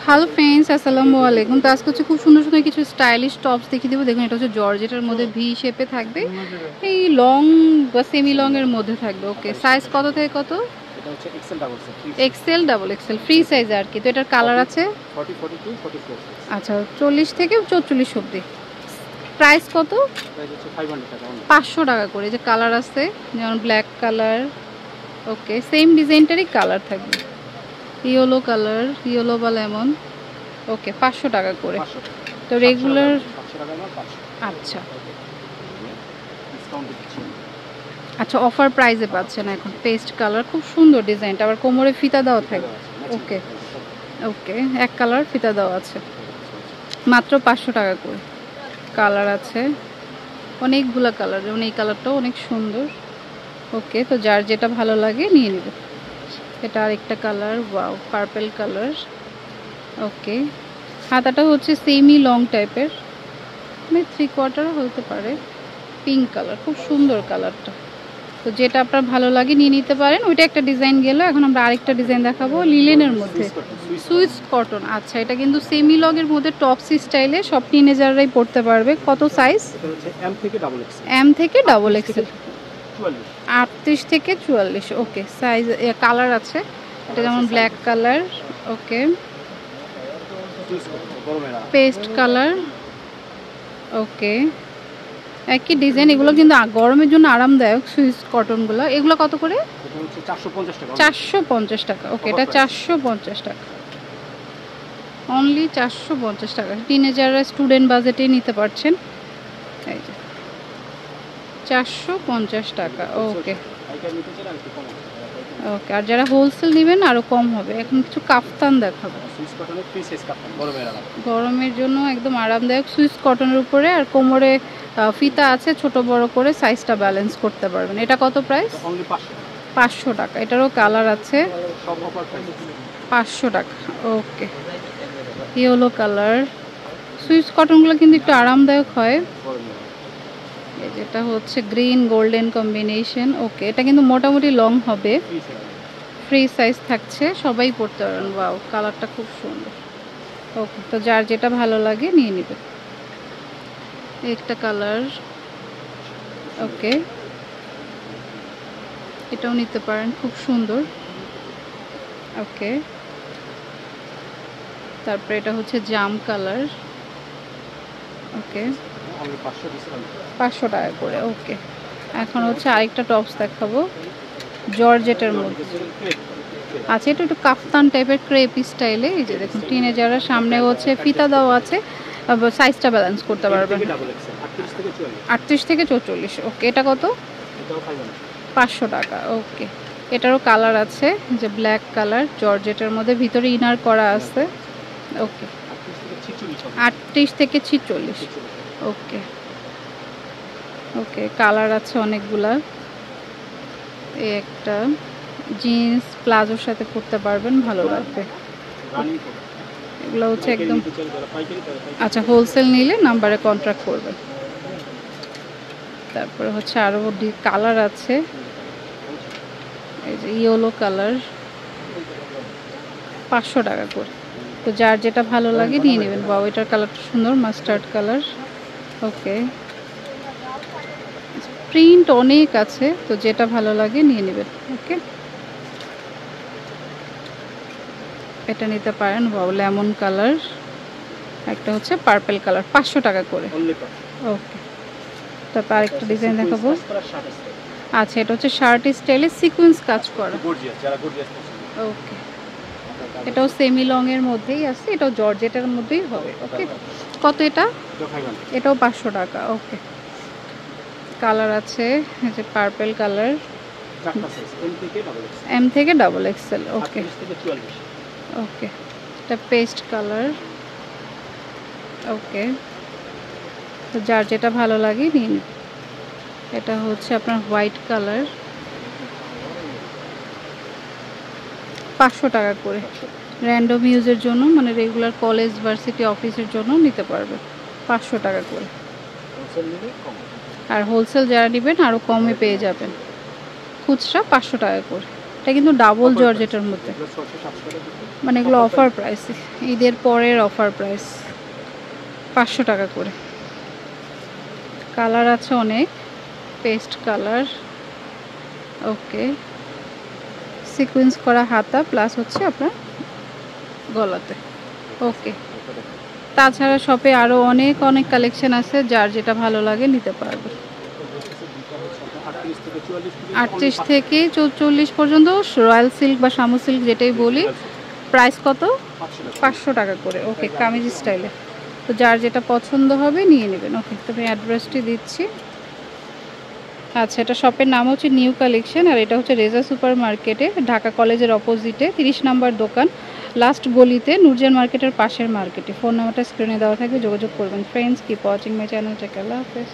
Hello friends, আসসালামু আলাইকুম। তো আজকে হচ্ছে খুব সুন্দর সুন্দর কিছু স্টাইলিশ টপস দেখিয়ে দেবো। দেখুন, এটা হচ্ছে জর্জেটের মধ্যে ভি শেপে থাকবে, এই লং বা সেমি লং এর মধ্যে থাকবে। ওকে, সাইজ কত থেকে কত? এটা হচ্ছে XL double XL double XL free size আর কি। তো এটার কালার আছে 40 42 44। আচ্ছা, 40 থেকে 44 অবধি। প্রাইস কত? প্রাইস হচ্ছে 500 টাকা। 500 টাকা করে। যে কালার আছে যেমন ব্ল্যাক কালার, ওকে, সেম ডিজাইনটারই কালার থাকবে, ইয়েলো কালার, ইয়েলো বা লেমন। ওকে, 500 টাকা করে। তো রেগুলার আচ্ছা আচ্ছা, অফার প্রাইসে পাচ্ছেন এখন। পেস্ট কালার, খুব সুন্দর ডিজাইনটা, আবার কোমরে ফিতা দেওয়া থাকবে। ওকে ওকে, এক কালার ফিতা দেওয়া আছে, মাত্র 500 টাকা করে। কালার আছে অনেকগুলো কালার, যেমন এই কালারটাও অনেক সুন্দর। ওকে, তো যার যেটা ভালো লাগে নিয়ে নেবে। এটা আরেকটা কালার, ওয়াও, পার্পল কালার। ওকে, হাতাটা হচ্ছে সেমি লং টাইপের, মানে 3/4 হতে পারে। পিঙ্ক কালার, খুব সুন্দর কালারটা। তো যেটা আপনার ভালো লাগে নিয়ে নিতে পারেন। ওইটা একটা ডিজাইন গেল, এখন আমরা আরেকটা ডিজাইন দেখাবো লিলেনের মধ্যে, সুইস কটন। আচ্ছা, এটা কিন্তু সেমি লগের মধ্যে টপসি স্টাইলে, সব টিনেজাররাই পড়তে পারবে। কত সাইজ? এম থেকে ডাবল এক্সেল, 38 থেকে 44। ওকে, সাইজ কালার আছে, এটা যেমন ব্ল্যাক কালার, ওকে, পেস্ট কালার, ওকে, একই ডিজাইন। এগুলো কিন্তু গরমের জন্য আরামদায়ক সুইস কটনগুলো। এগুলো কত করে? 450 টাকা। ওকে, এটা 450 টাকা, অনলি 450 টাকা। টিনেজাররা স্টুডেন্ট বাজেটে নিতে পারছেন। এই যে 450 টাকা। ওকে ওকে, আর যারা হোলসেল নেবেন আরও কম হবে। এখন কিছু কাফতান দেখাবো, গরমের জন্য একদম আরামদায়ক সুইস কটনের উপরে, আর কোমরে ফিতা আছে ছোট বড় করে, সাইজটা ব্যালেন্স করতে পারবেন। এটা কত প্রাইস? 500 টাকা। এটারও কালার আছে, 500 টাকা। ওকে, ইয়েলো কালার। সুইস কটনগুলো কিন্তু একটু আরামদায়ক হয়। যেটা হচ্ছে গ্রিন গোল্ডেন কম্বিনেশন। ওকে, এটা কিন্তু মোটামুটি লং হবে, ফ্রি সাইজ থাকছে, সবাই পরতে পারেন। ওয়াও, কালারটা খুব সুন্দর। ওকে, তো যার যেটা ভালো লাগে নিয়ে নেবে। একটা কালার, ওকে, এটাও নিতে পারেন, খুব সুন্দর। ওকে, তারপরে এটা হচ্ছে জাম কালার। ওকে, 500 টাকা করে। ওকে, এখন হচ্ছে আরেকটা টপস দেখাবো জর্জেটের মধ্যে। আচ্ছা, এটা একটু কাফতান টাইপের ক্রেপ স্টাইলে। এই যে দেখুন, টিনেজারের সামনে হচ্ছে ফিতা দেওয়া আছে, সাইজটা ব্যালেন্স করতে পারবেন। 38 থেকে 44। ওকে, এটা কত? 500 টাকা। ওকে, এটারও কালার আছে, যে ব্ল্যাক কালার জর্জেটের মধ্যে, ভিতরে ইনার করা আছে। ওকে, 38 থেকে 46। ওকে ওকে, কালার আছে অনেকগুলা। এই একটা জিন্স প্লাজোর সাথে পরতে পারবেন, ভালো লাগবে। এগুলো হচ্ছে একদম, আচ্ছা, হোলসেল নিলে নাম্বারে কন্ট্যাক্ট করবেন। তারপরে হচ্ছে আরও কালার আছে, এই যে ইয়েলো কালার, 500 টাকা করে। তো যার যেটা ভালো লাগে নিয়ে নেবেন। বাবা, এটার কালারটা সুন্দর, মাস্টার্ড কালার। ওকে, প্রিন্ট অনেক আছে, তো যেটা ভালো লাগে নিয়ে নেবেন। ওকে, এটা নিতে পারেন। বাবা, লেমন কালার, একটা হচ্ছে পার্পল কালার, 500 টাকা করে। ওকে, তারপর আরেকটা ডিজাইন দেখাবো। আচ্ছা, এটা হচ্ছে শার্ট স্টাইলে সিকোয়েন্স কাজ করা। ওকে, এটাও সেমি লং এর মধ্যেই আছে, এটাও জর্জেটের মধ্যেই হবে। ওকে, কত এটা? এটাও 500 টাকা। ওকে, কালার আছে, এই যে পার্পল কালার, এম থেকে ডাবল এক্সেল। ওকে ওকে, এটা পেস্ট কালার। ওকে, তো যার যেটা ভালো লাগে নিন। এটা হচ্ছে আপনার হোয়াইট কালার, 500 টাকা করে। র্যান্ডম ইউজের জন্য, মানে রেগুলার কলেজ ভার্সিটি অফিসের জন্য নিতে পারবে, 500 টাকা করে। আর হোলসেল যারা নেবেন আরও কমে পেয়ে যাবেন, খুচরা 500 টাকা করে। এটা কিন্তু ডাবল জর্জেটের মধ্যে, এগুলো 600-700 টাকা দিতে। মানে এগুলো অফার প্রাইস, ঈদের পরের অফার প্রাইস 500 টাকা করে। কালার আছে অনেক, পেস্ট কালার। ওকে, সিকোয়েন্স করা হাতা প্লাস হচ্ছে আপনার গলাতে। ওকে, তাছাড়া শপে আরও অনেক অনেক কালেকশন আছে, যার যেটা ভালো লাগে নিতে পারবে। 38 থেকে 44 পর্যন্ত রয়্যাল সিল্ক বা শামু সিল্ক যেটাই বলি। প্রাইস কত? 500 টাকা করে। ওকে, কামিজ স্টাইলে। তো যার যেটা পছন্দ হবে নিয়ে নেবেন। ওকে, তো আমি অ্যাড্রেসটি দিচ্ছি। আচ্ছা, এটা শপের নাম হচ্ছে নিউ কালেকশন, আর এটা হচ্ছে রেজা সুপার মার্কেটে, ঢাকা কলেজের অপোজিটে 30 নাম্বার দোকান, লাস্ট গলিতে, নুরজান মার্কেটের পাশের মার্কেটে। ফোন নাম্বারটা স্ক্রিনে দেওয়া থাকবে, যোগাযোগ করবেন। Friends, keep watching my channel. Take care, Allah হাফেজ।